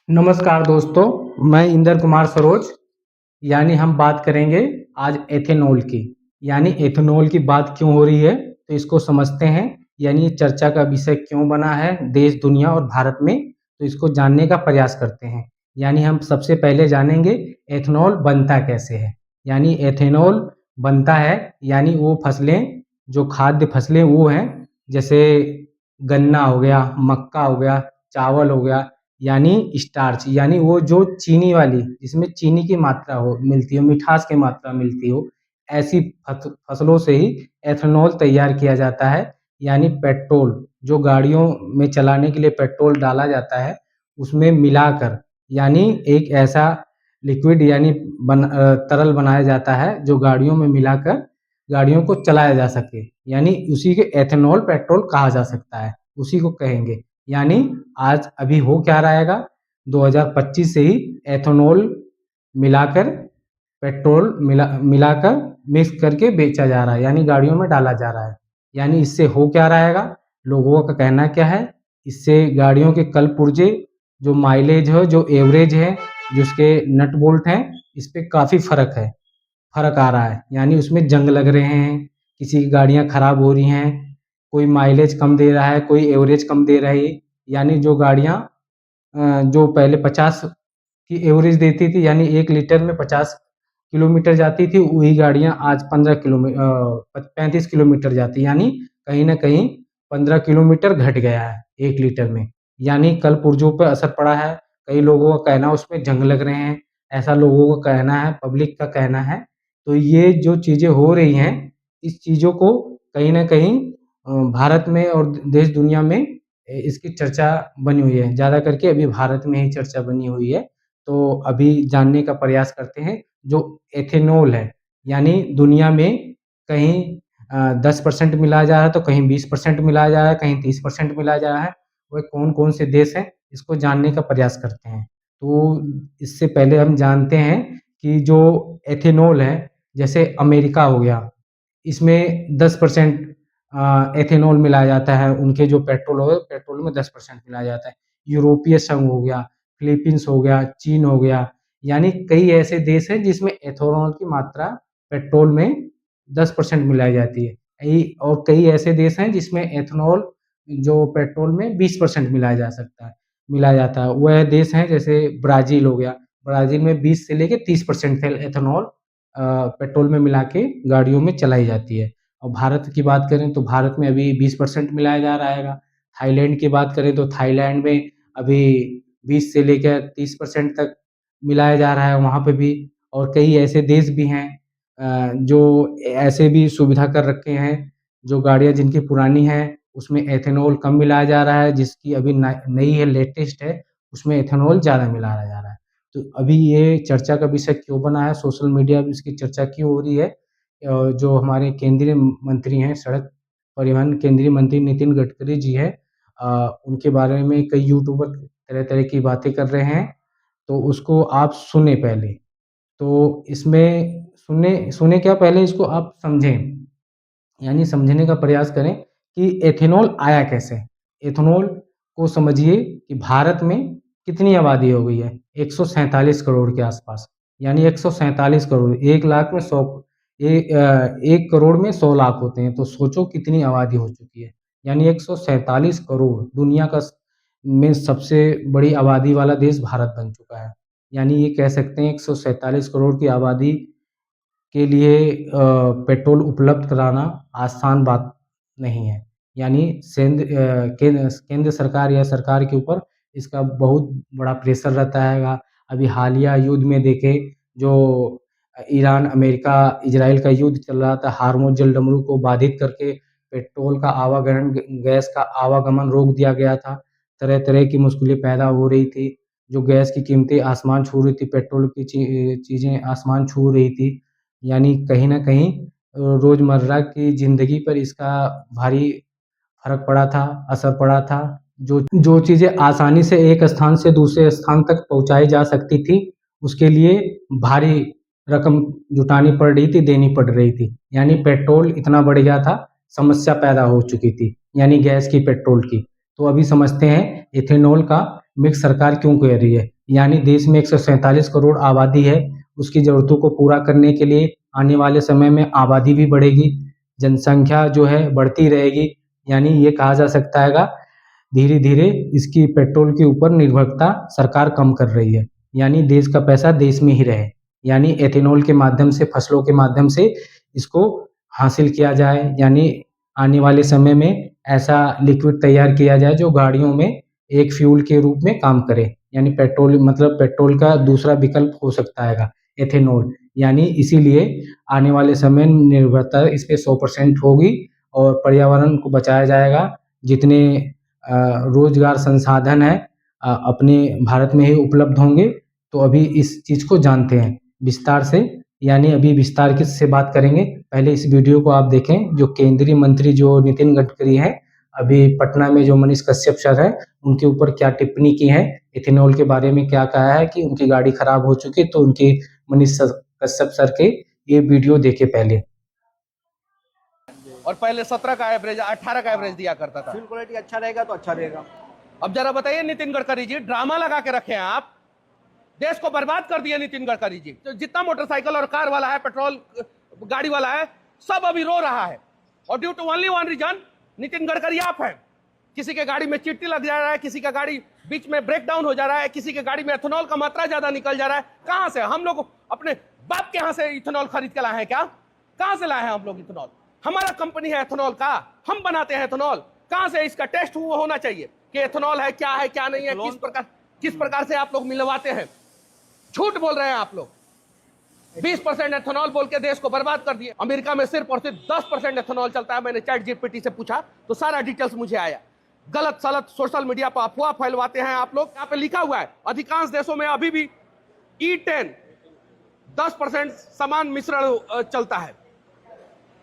नमस्कार दोस्तों, मैं इंदर कुमार सरोज। हम बात करेंगे आज एथेनॉल की। एथेनॉल की बात क्यों हो रही है, तो इसको समझते हैं। ये चर्चा का विषय क्यों बना है देश, दुनिया और भारत में, तो इसको जानने का प्रयास करते हैं। हम सबसे पहले जानेंगे एथेनॉल बनता कैसे है। एथेनॉल बनता है वो फसलें, जो खाद्य फसलें वो हैं, जैसे गन्ना हो गया, मक्का हो गया, चावल हो गया, स्टार्च, वो जो चीनी वाली, जिसमें चीनी की मात्रा हो मिलती हो, मिठास की मात्रा मिलती हो, ऐसी फसलों से ही एथेनॉल तैयार किया जाता है। पेट्रोल, जो गाड़ियों में चलाने के लिए पेट्रोल डाला जाता है, उसमें मिलाकर एक ऐसा लिक्विड तरल बनाया जाता है, जो गाड़ियों में मिलाकर गाड़ियों को चलाया जा सके। उसी के एथेनॉल पेट्रोल कहा जा सकता है, उसी को कहेंगे। आज अभी हो क्या रहेगा, 2025 से ही एथेनॉल मिलाकर, पेट्रोल मिलाकर मिक्स करके बेचा जा रहा है, गाड़ियों में डाला जा रहा है। इससे हो क्या रहेगा, लोगों का कहना क्या है, इससे गाड़ियों के कल पुर्जे, जो माइलेज है, जो एवरेज है, जिसके नट बोल्ट हैं, इस पे काफ़ी फ़र्क आ रहा है। उसमें जंग लग रहे हैं, किसी की गाड़ियाँ खराब हो रही हैं, कोई माइलेज कम दे रहा है, कोई एवरेज कम दे रही है। जो गाड़ियाँ जो पहले 50 की एवरेज देती थी, 1 लीटर में 50 किलोमीटर जाती थी, वही गाड़ियाँ आज 35 किलोमीटर जाती, कहीं न कहीं 15 किलोमीटर घट गया है 1 लीटर में। कल पुर्जों पे असर पड़ा है। कई लोगों का कहना है उसमें जंग लग रहे हैं, ऐसा लोगों का कहना है, पब्लिक का कहना है। तो ये जो चीज़ें हो रही हैं, इस चीज़ों को कहीं न कहीं भारत में और देश दुनिया में इसकी चर्चा बनी हुई है। ज़्यादा करके अभी भारत में ही चर्चा बनी हुई है। तो अभी जानने का प्रयास करते हैं, जो एथेनॉल है, दुनिया में कहीं 10% मिलाया जा रहा है, तो कहीं 20% मिलाया जा रहा है, कहीं 30% मिलाया जा रहा है। वह कौन-कौन से देश हैं, इसको जानने का प्रयास करते हैं। तो इससे पहले हम जानते हैं कि जो एथेनॉल है, जैसे अमेरिका हो गया, इसमें 10% एथेनॉल मिलाया जाता है, उनके जो पेट्रोल में 10% मिलाया जाता है। यूरोपीय संघ हो गया, फिलीपींस हो गया, चीन हो गया, कई ऐसे देश हैं जिसमें एथेनॉल की मात्रा पेट्रोल में 10% मिलाई जाती है। और कई ऐसे देश हैं जिसमें एथेनॉल जो पेट्रोल में 20% मिलाया जाता है। वह देश हैं जैसे ब्राज़ील हो गया, ब्राज़ील में 20 से लेके 30% एथेनॉल पेट्रोल में मिला के गाड़ियों में चलाई जाती है। और भारत की बात करें तो भारत में अभी 20% मिलाया जा रहा है। थाईलैंड की बात करें तो थाईलैंड में अभी 20 से लेकर 30% तक मिलाया जा रहा है वहाँ पे भी। और कई ऐसे देश भी हैं जो ऐसे भी सुविधा कर रखे हैं, जो गाड़ियाँ जिनकी पुरानी हैं, उसमें एथेनॉल कम मिलाया जा रहा है, जिसकी अभी नई है, लेटेस्ट है, उसमें एथेनॉल ज़्यादा मिलाया जा रहा है। तो अभी ये चर्चा का विषय क्यों बना है, सोशल मीडिया पे इसकी चर्चा क्यों हो रही है? जो हमारे केंद्रीय मंत्री हैं, सड़क परिवहन केंद्रीय मंत्री नितिन गडकरी जी हैं, उनके बारे में कई यूट्यूबर तरह-तरह की बातें कर रहे हैं, तो उसको आप सुनें पहले। तो इसमें सुने क्या, पहले इसको आप समझें, समझने का प्रयास करें कि एथेनॉल आया कैसे? एथेनॉल को समझिए कि भारत में कितनी आबादी हो गई है, 147 करोड़ के आसपास। 147 करोड़, 1 लाख में 100, 1 करोड़ में 100 लाख होते हैं, तो सोचो कितनी आबादी हो चुकी है। 147 करोड़, दुनिया का में सबसे बड़ी आबादी वाला देश भारत बन चुका है। ये कह सकते हैं 147 करोड़ की आबादी के लिए पेट्रोल उपलब्ध कराना आसान बात नहीं है। केंद्र सरकार या सरकार के ऊपर इसका बहुत बड़ा प्रेशर रहता है। अभी हालिया युद्ध में देखें, जो ईरान, अमेरिका, इज़राइल का युद्ध चल रहा था, हार्मुज़ जलडमरू को बाधित करके पेट्रोल का आवागमन, गैस का आवागमन रोक दिया गया था। तरह-तरह की मुश्किलें पैदा हो रही थी, जो गैस की कीमतें आसमान छू रही थी, पेट्रोल की चीज़ें आसमान छू रही थी। कहीं न कहीं रोज़मर्रा की ज़िंदगी पर इसका भारी फ़र्क पड़ा था, असर पड़ा था। जो चीज़ें आसानी से एक स्थान से दूसरे स्थान तक पहुँचाई जा सकती थी, उसके लिए भारी रकम जुटानी पड़ रही थी, देनी पड़ रही थी। पेट्रोल इतना बढ़ गया था, समस्या पैदा हो चुकी थी, गैस की, पेट्रोल की। तो अभी समझते हैं एथेनॉल का मिक्स सरकार क्यों कर रही है। यानी देश में 147 करोड़ आबादी है, उसकी ज़रूरतों को पूरा करने के लिए आने वाले समय में आबादी भी बढ़ेगी, जनसंख्या जो है बढ़ती रहेगी, यानी ये कहा जा सकता हैगा धीरे-धीरे इसकी पेट्रोल के ऊपर निर्भरता सरकार कम कर रही है, यानी देश का पैसा देश में ही रहे, यानी एथेनॉल के माध्यम से, फसलों के माध्यम से इसको हासिल किया जाए, यानी आने वाले समय में ऐसा लिक्विड तैयार किया जाए जो गाड़ियों में एक फ्यूल के रूप में काम करे, यानी पेट्रोल मतलब पेट्रोल का दूसरा विकल्प हो सकता हैगा एथेनॉल, यानी इसीलिए आने वाले समय में निर्भरता इस पे 100% होगी और पर्यावरण को बचाया जाएगा। जितने रोज़गार संसाधन है अपने भारत में ही उपलब्ध होंगे, तो अभी इस चीज़ को जानते हैं विस्तार से, यानी अभी विस्तार से बात करेंगे। पहले इस वीडियो को आप देखें, जो केंद्रीय मंत्री जो नितिन गडकरी हैं, अभी पटना में जो मनीष कश्यप सर हैं, उनके ऊपर क्या टिप्पणी की है, इथेनॉल के बारे में क्या कहा है कि उनकी गाड़ी खराब हो चुकी है, तो उनके मनीष कश्यप सर के ये वीडियो देखे पहले। और पहले 17 का एवरेज 18 का एवरेज दिया करता था। फ्यूल क्वालिटी अच्छा रहेगा तो अच्छा रहेगा। अब जरा बताइए नितिन गडकरी जी, ड्रामा लगा के रखे हैं आप, देश को बर्बाद कर दिया नितिन गडकरी जी। तो जितना मोटरसाइकिल और कार वाला है, पेट्रोल गाड़ी वाला है, सब अभी रो रहा है, और due to only one reason, Nitin Gadkari आप हैं। किसी के गाड़ी में चिट्टी लग जा रहा है, किसी का गाड़ी बीच में ब्रेक डाउन हो जा रहा है, किसी के गाड़ी में एथेनॉल का मात्रा ज्यादा निकल जा रहा है। कहां से हम लोग अपने बाप के यहां से इथेनॉल खरीद के लाए हैं क्या? कहां से लाए हैं हम लोग इथेनॉल? हमारा कंपनी है एथेनॉल का, हम बनाते हैं एथेनॉल। कहां से इसका टेस्ट होना चाहिए कि एथेनॉल है क्या नहीं है, किस प्रकार से आप लोग मिलवाते हैं। झूठ बोल रहे हैं आप लोग। 20% एथेनॉल बोल के देश को बर्बाद कर दिए। अमेरिका में सिर्फ और सिर्फ 10% एथेनॉल चलता है। मैंने चैट जीपीटी से पूछा तो सारा डिटेल्स मुझे आया। गलत सलत सोशल मीडिया पर अफवाह फैलवाते हैं आप लोग। यहाँ पे लिखा हुआ है अधिकांश देशों में अभी भी E10 10% समान मिश्रण चलता है।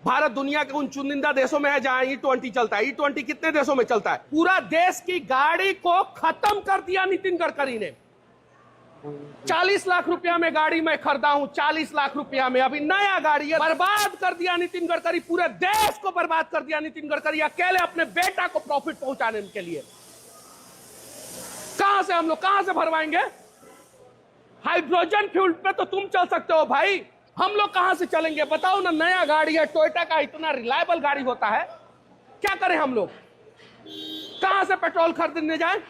भारत दुनिया के उन चुनिंदा देशों में है जहां E20 चलता है। E20 कितने देशों में चलता है? पूरा देश की गाड़ी को खत्म कर दिया नितिन गडकरी ने। 40 लाख रुपया में गाड़ी में खरीदा हूं, 40 लाख रुपया में, अभी नया गाड़ी है। बर्बाद कर दिया नितिन गडकरी, पूरे देश को बर्बाद कर दिया नितिन गडकरी, अकेले अपने बेटा को प्रॉफिट पहुंचाने के लिए। हम लोग कहां से भरवाएंगे? हाइड्रोजन फ्यूल पे तो तुम चल सकते हो भाई, हम लोग कहां से चलेंगे बताओ ना। नया गाड़ी है, टोयोटा का इतना रिलायबल गाड़ी होता है, क्या करें हम लोग? कहां से पेट्रोल खरीदने जाए?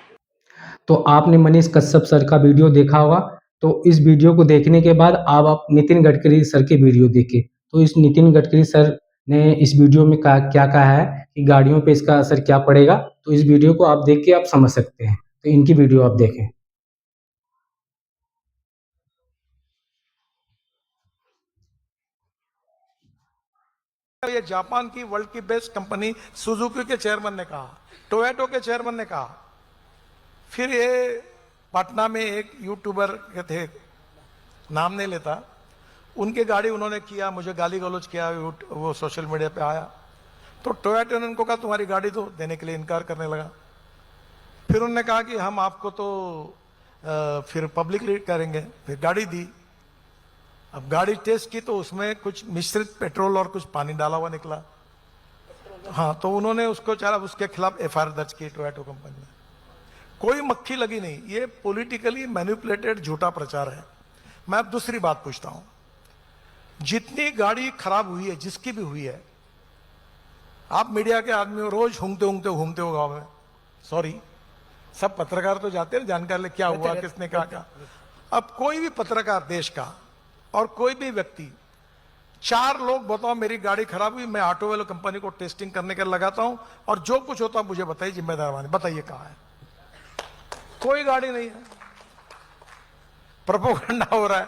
तो आपने मनीष कश्यप सर का वीडियो देखा होगा, तो इस वीडियो को देखने के बाद आप नितिन गडकरी सर के वीडियो देखें। तो इस नितिन गडकरी सर ने इस वीडियो में क्या कहा है कि गाड़ियों पे इसका असर क्या पड़ेगा, तो इस वीडियो को आप देख के आप समझ सकते हैं। तो इनकी वीडियो आप देखें। ये जापान की वर्ल्ड की बेस्ट कंपनी सुजुकी के चेयरमैन ने कहा, टोयोटा के चेयरमैन ने कहा। फिर ये पटना में एक यूट्यूबर के थे, नाम नहीं लेता, उनकी गाड़ी उन्होंने किया, मुझे गाली गलौज किया, वो सोशल मीडिया पे आया। तो टोयोटा ने उनको कहा तुम्हारी गाड़ी दो, देने के लिए इनकार करने लगा। फिर उन्होंने कहा कि हम आपको तो फिर पब्लिकली करेंगे, फिर गाड़ी दी। अब गाड़ी टेस्ट की तो उसमें कुछ मिश्रित पेट्रोल और कुछ पानी डाला हुआ निकला। हाँ, तो उन्होंने उसको चला, उसके खिलाफ एफआईआर दर्ज की टोयोटा कंपनी ने। कोई मक्खी लगी नहीं, ये पॉलिटिकली मैनिपुलेटेड झूठा प्रचार है। मैं अब दूसरी बात पूछता हूं, जितनी गाड़ी खराब हुई है, जिसकी भी हुई है, आप मीडिया के आदमी हो, रोज घूमते हो गांव में। सॉरी, सब पत्रकार तो जाते हैं जानकारी ले क्या हुआ, किसने क्या। अब कोई भी पत्रकार देश का और कोई भी व्यक्ति, 4 लोग बताओ मेरी गाड़ी खराब हुई, मैं ऑटो वाले कंपनी को टेस्टिंग करने के लगाता हूं और जो कुछ होता है मुझे बताइए, जिम्मेदार वाले बताइए कहां है? कोई गाड़ी नहीं है, प्रोपोगंडा हो रहा है।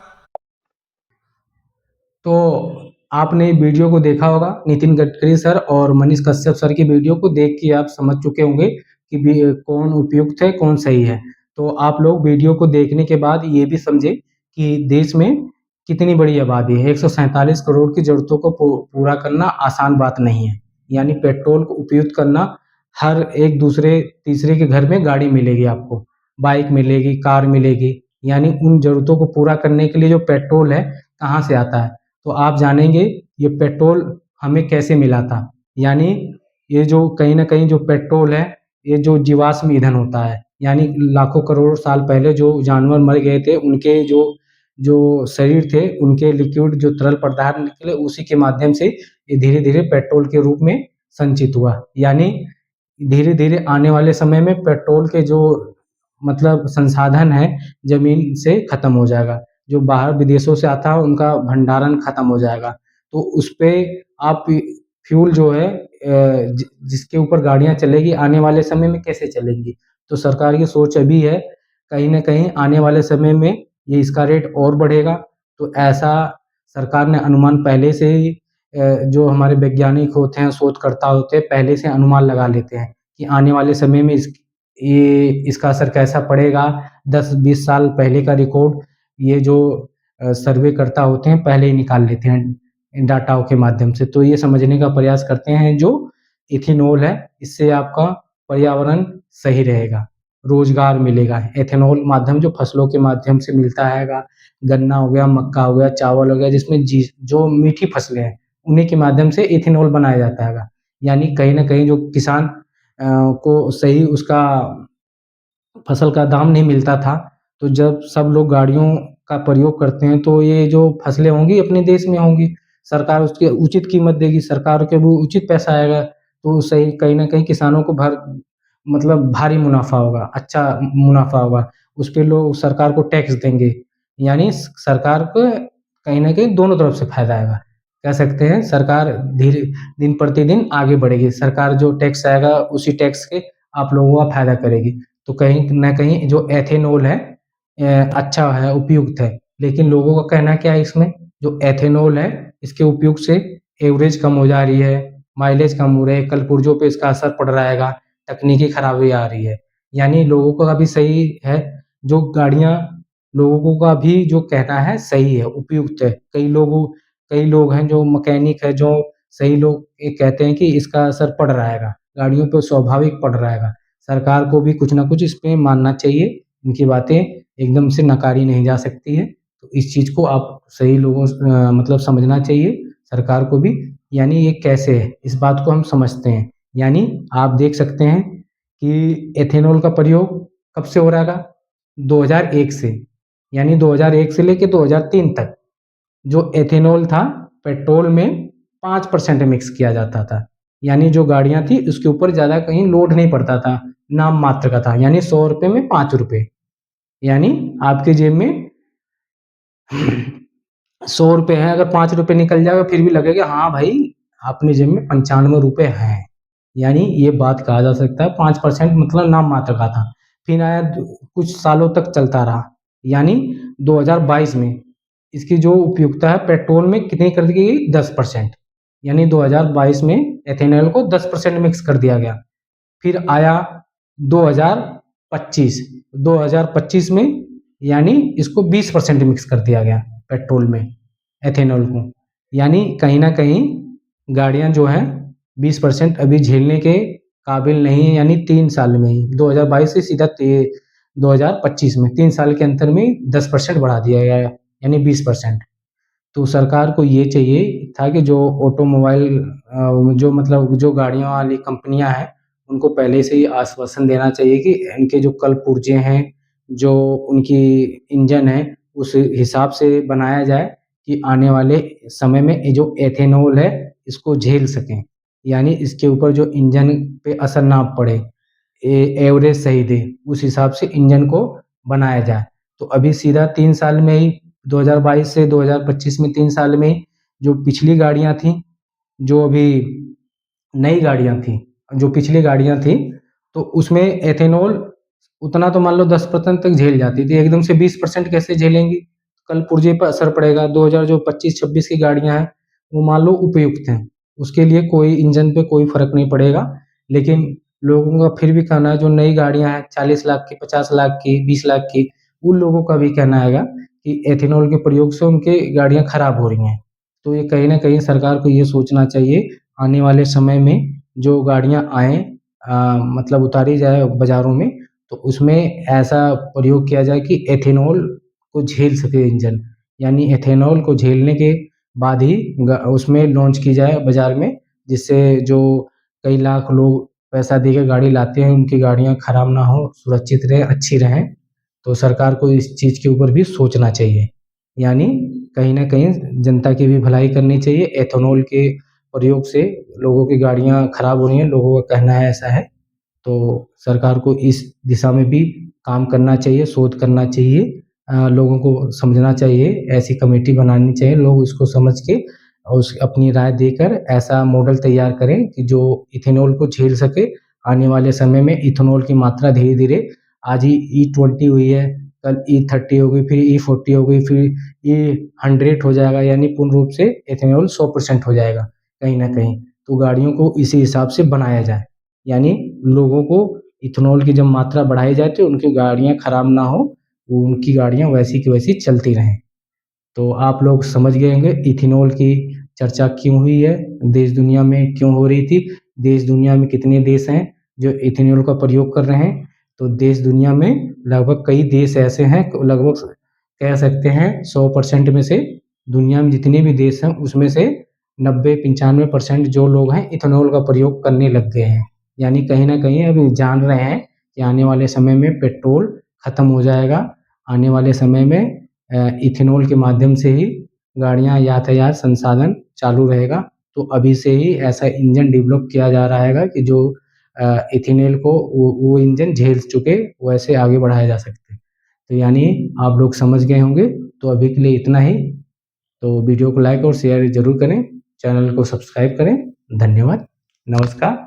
तो आपने वीडियो को देखा होगा, नितिन गडकरी सर और मनीष कश्यप सर की वीडियो को देख के आप समझ चुके होंगे कि कौन उपयुक्त है, कौन सही है। तो आप लोग वीडियो को देखने के बाद ये भी समझे कि देश में कितनी बड़ी आबादी है। 147 करोड़ की ज़रूरतों को पूरा करना आसान बात नहीं है। यानी पेट्रोल को उपयुक्त करना, हर एक दूसरे तीसरे के घर में गाड़ी मिलेगी आपको, बाइक मिलेगी, कार मिलेगी। यानी उन ज़रूरतों को पूरा करने के लिए जो पेट्रोल है, कहाँ से आता है? तो आप जानेंगे ये पेट्रोल हमें कैसे मिला था। यानी ये जो कहीं न कहीं जो पेट्रोल है, ये जो जीवाश्म ईंधन होता है, यानी लाखों करोड़ साल पहले जो जानवर मर गए थे उनके जो शरीर थे उनके लिक्विड जो तरल पदार्थ निकले उसी के माध्यम से ये धीरे-धीरे पेट्रोल के रूप में संचित हुआ। यानी धीरे-धीरे आने वाले समय में पेट्रोल के जो मतलब संसाधन है ज़मीन से खत्म हो जाएगा। जो बाहर विदेशों से आता है उनका भंडारण खत्म हो जाएगा। तो उसपे आप फ्यूल जो है जिसके ऊपर गाड़ियाँ चलेगी आने वाले समय में कैसे चलेंगी? तो सरकार की सोच अभी है कहीं न कहीं आने वाले समय में ये इसका रेट और बढ़ेगा। तो ऐसा सरकार ने अनुमान पहले से ही जो हमारे वैज्ञानिक होते हैं, शोधकर्ता होते हैं, पहले से अनुमान लगा लेते हैं कि आने वाले समय में इसका असर कैसा पड़ेगा। 10-20 साल पहले का रिकॉर्ड ये जो सर्वेकर्ता होते हैं पहले ही निकाल लेते हैं इन डाटाओं के माध्यम से। तो ये समझने का प्रयास करते हैं जो इथेनॉल है इससे आपका पर्यावरण सही रहेगा, रोज़गार मिलेगा। एथेनॉल माध्यम जो फसलों के माध्यम से मिलता हैगा, गन्ना हो गया, मक्का हो गया, चावल हो गया जिसमें जो मीठी फसलें हैं उन्हीं के माध्यम से इथेनॉल बनाया जाता हैगा। यानी कहीं न कहीं जो किसान को सही उसका फसल का दाम नहीं मिलता था, तो जब सब लोग गाड़ियों का प्रयोग करते हैं तो ये जो फसलें होंगी अपने देश में होंगी, सरकार उसकी उचित कीमत देगी, सरकार के वो उचित पैसा आएगा, तो सही कहीं न कहीं किसानों को मतलब भारी मुनाफ़ा होगा, अच्छा मुनाफ़ा होगा। उस पे लोग सरकार को टैक्स देंगे, यानी सरकार को कहीं न कहीं दोनों तरफ से फ़ायदा आएगा। कह सकते हैं सरकार धीरे दिन प्रतिदिन आगे बढ़ेगी, सरकार जो टैक्स आएगा उसी टैक्स के आप लोगों का फ़ायदा करेगी। तो कहीं न कहीं जो एथेनॉल है अच्छा है, उपयुक्त है। लेकिन लोगों का कहना क्या है इसमें, जो एथेनॉल है इसके उपयोग से एवरेज कम हो जा रही है, माइलेज कम हो रहे हैं, कल पुर्जों पे इसका असर पड़ रहा हैगा, तकनीकी खराबी आ रही है। यानी लोगों का भी सही है, जो गाड़ियाँ लोगों का भी जो कहना है सही है, उपयुक्त है। कई लोग हैं जो मैकेनिक है, जो सही लोग ये कहते हैं कि इसका असर पड़ रहा हैगा, गाड़ियों पे स्वाभाविक पड़ रहा हैगा। सरकार को भी कुछ न कुछ इस पे मानना चाहिए, इनकी बातें एकदम से नकारी नहीं जा सकती है। तो इस चीज़ को आप सही लोगों मतलब समझना चाहिए सरकार को भी, यानी ये कैसे है, इस बात को हम समझते हैं। यानी आप देख सकते हैं कि एथेनॉल का प्रयोग कब से हो रहा हैगा? 2001 से, यानी 2001 से लेके 2003 तक जो एथेनॉल था पेट्रोल में 5% मिक्स किया जाता था। यानी जो गाड़ियाँ थी उसके ऊपर ज़्यादा कहीं लोड नहीं पड़ता था, नाम मात्र का था, यानी ₹100 में ₹5। यानी आपकी जेब में ₹100 है, अगर ₹5 निकल जाएगा फिर भी लगेगा हाँ भाई, अपनी जेब में ₹95 हैं। यानी ये बात कहा जा सकता है 5% मतलब नाम मात्र का था। फिर आया कुछ सालों तक चलता रहा, यानी 2022 में इसकी जो उपयोगिता है पेट्रोल में कितनी कर दी गई? 10%। यानी 2022 में एथेनॉल को 10% मिक्स कर दिया गया। फिर आया 2025, 2025 में यानी इसको 20% मिक्स कर दिया गया पेट्रोल में एथेनॉल को। यानी कहीं न कहीं गाड़ियाँ जो हैं 20% अभी झेलने के काबिल नहीं है, यानी 3 साल में ही 2022 से सीधा 2025 में 3 साल के अंतर में 10% बढ़ा दिया गया है, यानी 20%। तो सरकार को ये चाहिए था कि जो ऑटोमोबाइल जो मतलब जो गाड़ियों वाली कंपनियाँ हैं, उनको पहले से ही आश्वासन देना चाहिए कि इनके जो कल पुर्जे हैं, जो उनकी इंजन है, उस हिसाब से बनाया जाए कि आने वाले समय में ये जो एथेनॉल है, इसको झेल सकें। यानी इसके ऊपर जो इंजन पे असर ना पड़े, एवरेज सही दे, उस हिसाब से इंजन को बनाया जाए। तो अभी सीधा 3 साल में ही 2022 से 2025 में 3 साल में जो पिछली गाड़ियाँ थीं, जो अभी नई गाड़ियाँ थीं, जो पिछली गाड़ियाँ थीं, तो उसमें एथेनॉल उतना तो मान लो 10% तक झेल जाती थी, एकदम से 20% कैसे झेलेंगी? कल पुर्जे पर असर पड़ेगा। 2000 जो 25-26 की गाड़ियाँ हैं, वो मान लो उपयुक्त हैं, उसके लिए कोई इंजन पे कोई फ़र्क नहीं पड़ेगा। लेकिन लोगों का फिर भी कहना है जो नई गाड़ियाँ हैं 40 लाख की, 50 लाख की, 20 लाख की, उन लोगों का भी कहना हैगा कि एथेनॉल के प्रयोग से उनकी गाड़ियाँ खराब हो रही हैं। तो ये कहीं न कहीं सरकार को ये सोचना चाहिए आने वाले समय में जो गाड़ियाँ आएँ मतलब उतारी जाए बाज़ारों में, तो उसमें ऐसा प्रयोग किया जाए कि एथेनॉल को झेल सके इंजन। यानी एथेनॉल को झेलने के बाद ही उसमें लॉन्च की जाए बाज़ार में, जिससे जो कई लाख लोग पैसा देकर गाड़ी लाते हैं, उनकी गाड़ियाँ खराब ना हो, सुरक्षित रहें, अच्छी रहें। तो सरकार को इस चीज़ के ऊपर भी सोचना चाहिए, यानी कहीं न कहीं जनता की भी भलाई करनी चाहिए। एथेनॉल के प्रयोग से लोगों की गाड़ियाँ खराब हो रही हैं, लोगों का कहना है ऐसा है। तो सरकार को इस दिशा में भी काम करना चाहिए, शोध करना चाहिए, लोगों को समझना चाहिए, ऐसी कमेटी बनानी चाहिए, लोग उसको समझ के और उस अपनी राय देकर ऐसा मॉडल तैयार करें कि जो इथेनॉल को झेल सके। आने वाले समय में इथेनॉल की मात्रा धीरे-धीरे, आज ही E20 हुई है, कल E30 हो गई, फिर E40 हो गई, फिर E100 हो जाएगा, यानी पूर्ण रूप से इथेनॉल 100% हो जाएगा कहीं न कहीं। तो गाड़ियों को इसी हिसाब से बनाया जाए, यानी लोगों को इथेनॉल की जब मात्रा बढ़ाई जाए तो उनकी गाड़ियाँ खराब ना हो, वो उनकी गाड़ियाँ वैसी की वैसी चलती रहें। तो आप लोग समझ गए होंगे इथेनॉल की चर्चा क्यों हुई है, देश दुनिया में क्यों हो रही थी, देश दुनिया में कितने देश हैं जो इथेनॉल का प्रयोग कर रहे हैं। तो देश दुनिया में लगभग कई देश ऐसे हैं, लगभग कह सकते हैं 100% में से दुनिया में जितने भी देश हैं उसमें से 90-95% जो लोग हैं इथेनॉल का प्रयोग करने लग गए हैं। यानी कहीं न कहीं अभी जान रहे हैं कि आने वाले समय में पेट्रोल खत्म हो जाएगा, आने वाले समय में इथेनॉल के माध्यम से ही गाड़ियाँ, यातायात, संसाधन चालू रहेगा। तो अभी से ही ऐसा इंजन डेवलप किया जा रहा है कि जो इथेनॉल को वो इंजन झेल चुके, वैसे आगे बढ़ाया जा सकता है। तो यानी आप लोग समझ गए होंगे, तो अभी के लिए इतना ही। तो वीडियो को लाइक और शेयर ज़रूर करें, चैनल को सब्सक्राइब करें। धन्यवाद, नमस्कार।